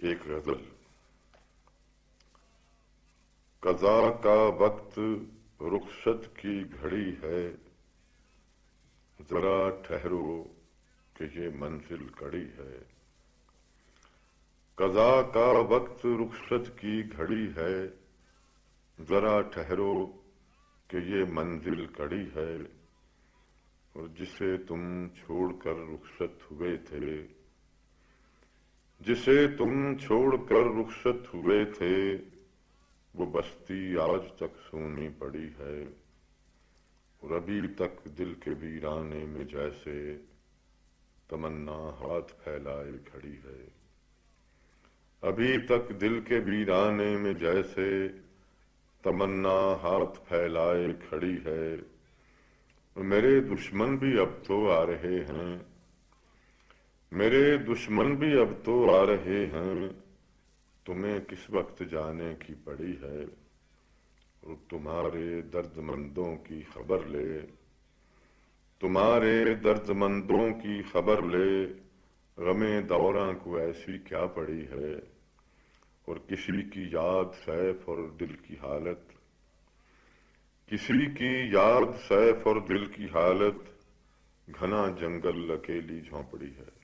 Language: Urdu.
ایک غزل۔ قضا کا وقت رخصت کی گھڑی ہے، ذرا ٹھہرو کہ یہ منزل کڑی ہے۔ قضا کا وقت رخصت کی گھڑی ہے، ذرا ٹھہرو کہ یہ منزل کڑی ہے۔ اور جسے تم چھوڑ کر رخصت ہوئے تھے، جسے تم چھوڑ کر رخصت ہوئے تھے، وہ بستی آج تک سونی پڑی ہے۔ اور ابھی تک دل کے ویرانے میں جیسے تمنا ہاتھ پھیلائے کھڑی ہے۔ ابھی تک دل کے ویرانے میں جیسے تمنا ہاتھ پھیلائے کھڑی ہے۔ میرے دشمن بھی اب تو آ رہے ہیں، میرے دشمن بھی اب تو آ رہے ہیں، تمہیں کس وقت جانے کی پڑی ہے۔ اور تمہارے درد مندوں کی خبر لے، تمہارے درد مندوں کی خبر لے، غم دوراں کو ایسی کیا پڑی ہے۔ اور کسی کی یاد سیف اور دل کی حالت، کسی کی یاد سیف اور دل کی حالت، گھنا جنگل اکیلی جھونپڑی ہے۔